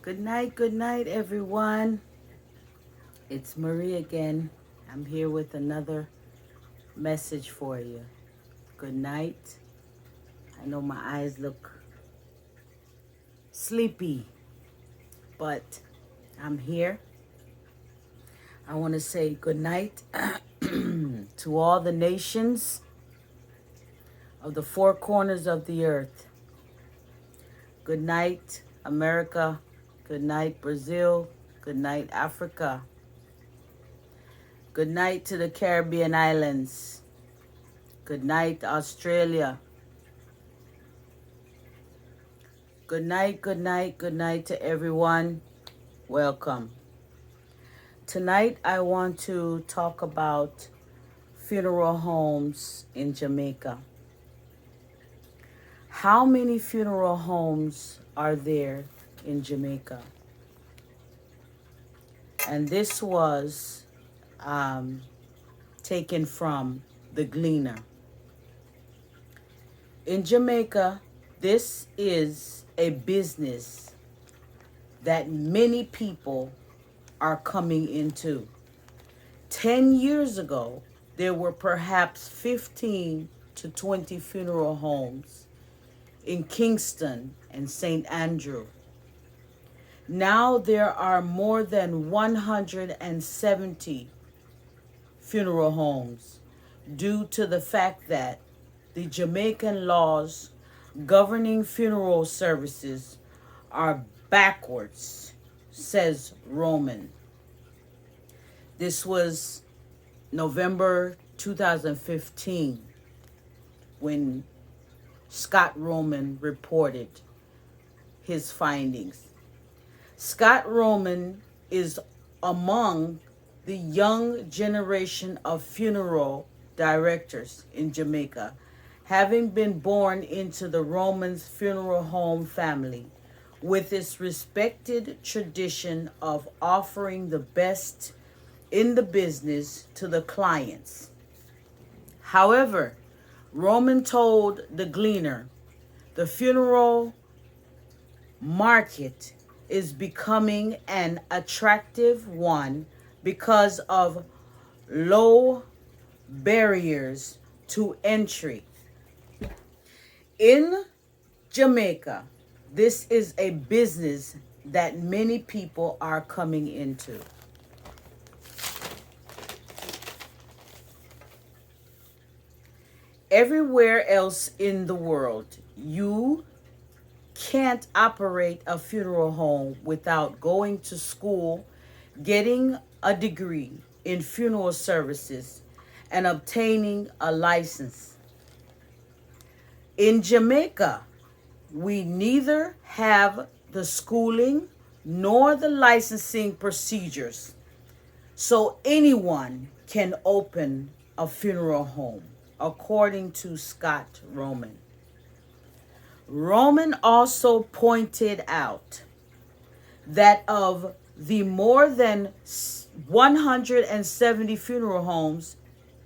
Good night, everyone. It's Marie again. I'm here with another message for you. Good night. I know my eyes look sleepy, but I'm here. I want to say good night to all the nations of the four corners of the earth. Good night, America. Good night, Brazil. Good night, Africa. Good night to the Caribbean islands. Good night, Australia. Good night to everyone. Welcome. Tonight, I want to talk about funeral homes in Jamaica. How many funeral homes are there in Jamaica? And this was taken from The Gleaner. In Jamaica, this is a business that many people are coming into. 10 years ago, there were perhaps 15 to 20 funeral homes in Kingston and St. Andrew. Now there are more than 170 funeral homes due to the fact that the Jamaican laws governing funeral services are backwards, says Roman. This was November 2015 when Scott Roman reported his findings. Scott Roman is among the young generation of funeral directors in Jamaica, having been born into the Romans funeral home family with its respected tradition of offering the best in the business to the clients. However, Roman told the Gleaner, the funeral market is becoming an attractive one because of low barriers to entry. In Jamaica, this is a business that many people are coming into. Everywhere else in the world, you can't operate a funeral home without going to school, getting a degree in funeral services, and obtaining a license. In Jamaica, we neither have the schooling nor the licensing procedures, so anyone can open a funeral home, according to Scott Roman. Roman also pointed out that of the more than 170 funeral homes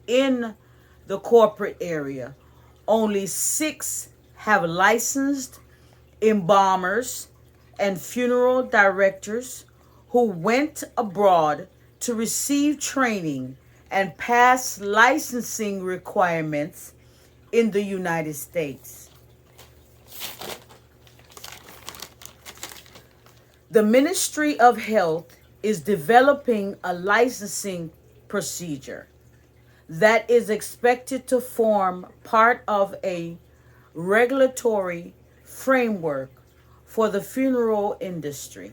in the corporate area, only 6 have licensed embalmers and funeral directors who went abroad to receive training and pass licensing requirements in the United States. The Ministry of Health is developing a licensing procedure that is expected to form part of a regulatory framework for the funeral industry.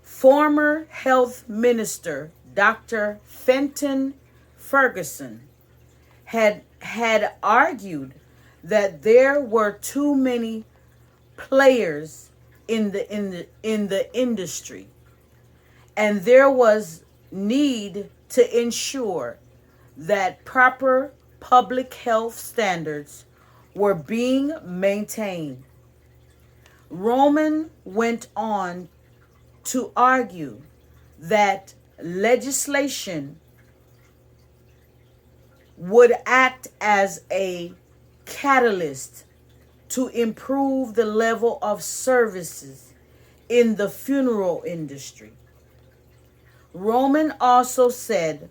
Former Health Minister Dr. Fenton Ferguson had argued that there were too many players in the industry, and there was need to ensure that proper public health standards were being maintained. Roman went on to argue that legislation would act as a catalyst to improve the level of services in the funeral industry. Roman also said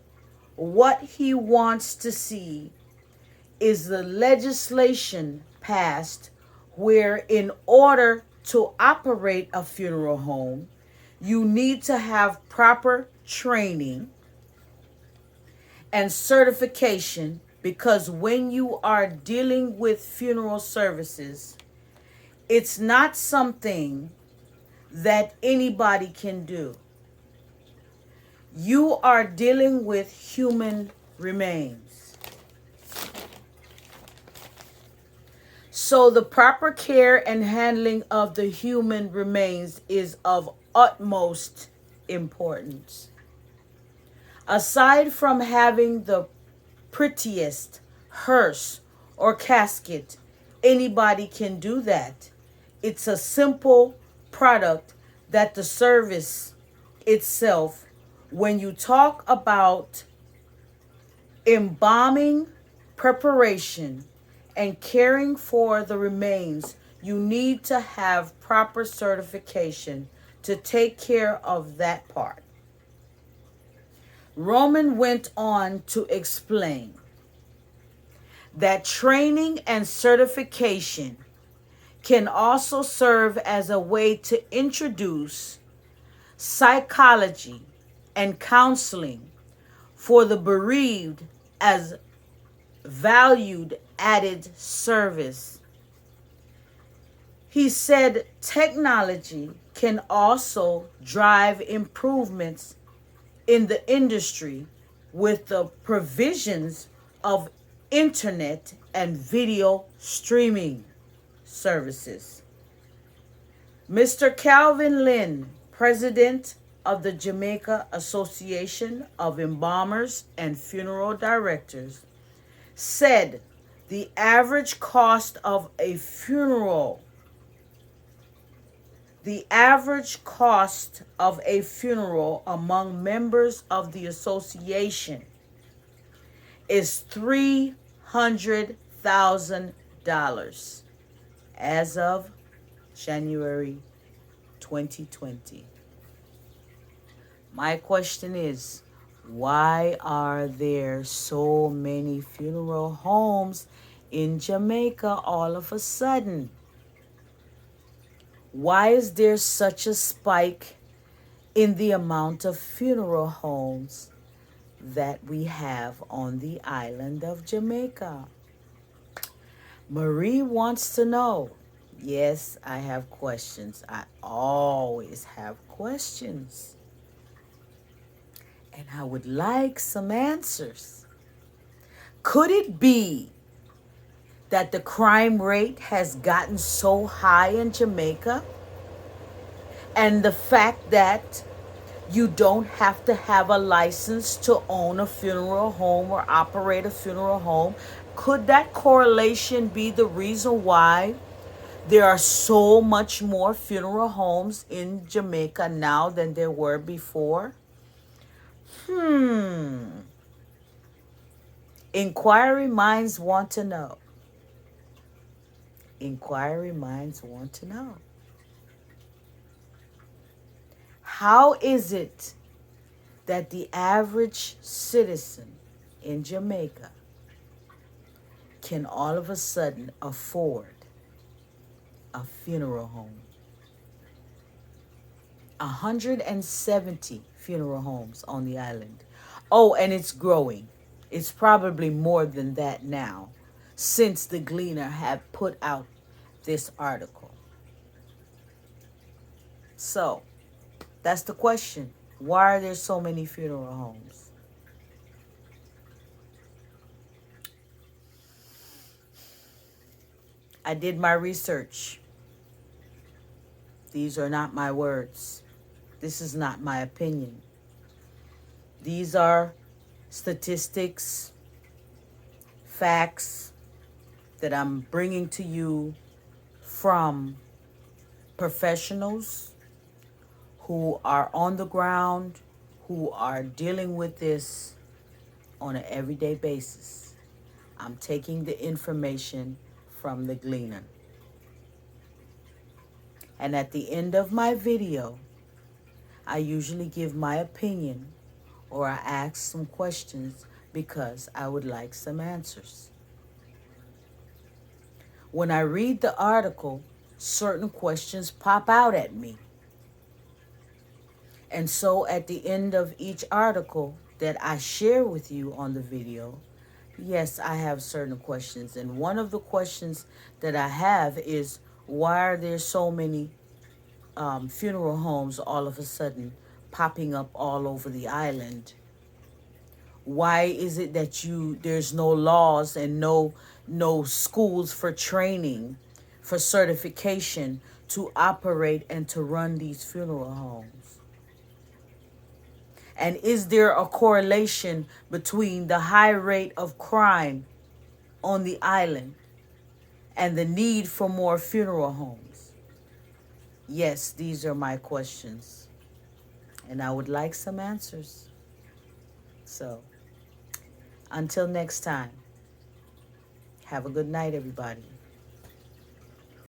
what he wants to see is the legislation passed where, in order to operate a funeral home, you need to have proper training and certification, because when you are dealing with funeral services, it's not something that anybody can do. You are dealing with human remains. So the proper care and handling of the human remains is of utmost importance. Aside from having the prettiest hearse or casket, anybody can do that. It's a simple product that the service itself, when you talk about embalming, preparation, and caring for the remains, you need to have proper certification to take care of that part. Roman went on to explain that training and certification can also serve as a way to introduce psychology and counseling for the bereaved as valued added service. He said technology can also drive improvements in the industry with the provisions of internet and video streaming services. Mr. Calvin Lynn, president of the Jamaica Association of Embalmers and Funeral Directors, said the average cost of a funeral among members of the association is $300,000 as of January 2020. My question is, why are there so many funeral homes in Jamaica all of a sudden? Why is there such a spike in the amount of funeral homes that we have on the island of Jamaica? Marie wants to know. Yes, I have questions. I always have questions. And I would like some answers. Could it be that the crime rate has gotten so high in Jamaica, and the fact that you don't have to have a license to own a funeral home or operate a funeral home, could that correlation be the reason why there are so much more funeral homes in Jamaica now than there were before? Inquiry minds want to know. Inquiry minds want to know. How is it that the average citizen in Jamaica can all of a sudden afford a funeral home? 170 funeral homes on the island. Oh, and it's growing. It's probably more than that now, since the Gleaner had put out this article. So, that's the question. Why are there so many funeral homes? I did my research. These are not my words. This is not my opinion. These are statistics, facts that I'm bringing to you from professionals who are on the ground, who are dealing with this on an everyday basis. I'm taking the information from the Gleaner. And at the end of my video, I usually give my opinion or I ask some questions because I would like some answers. When I read the article, certain questions pop out at me. And so at the end of each article that I share with you on the video, yes, I have certain questions. And one of the questions that I have is, why are there so many funeral homes all of a sudden popping up all over the island? Why is it that there's no laws and no schools for training, for certification to operate and to run these funeral homes? And is there a correlation between the high rate of crime on the island and the need for more funeral homes? Yes, these are my questions. And I would like some answers. So, until next time, have a good night, everybody.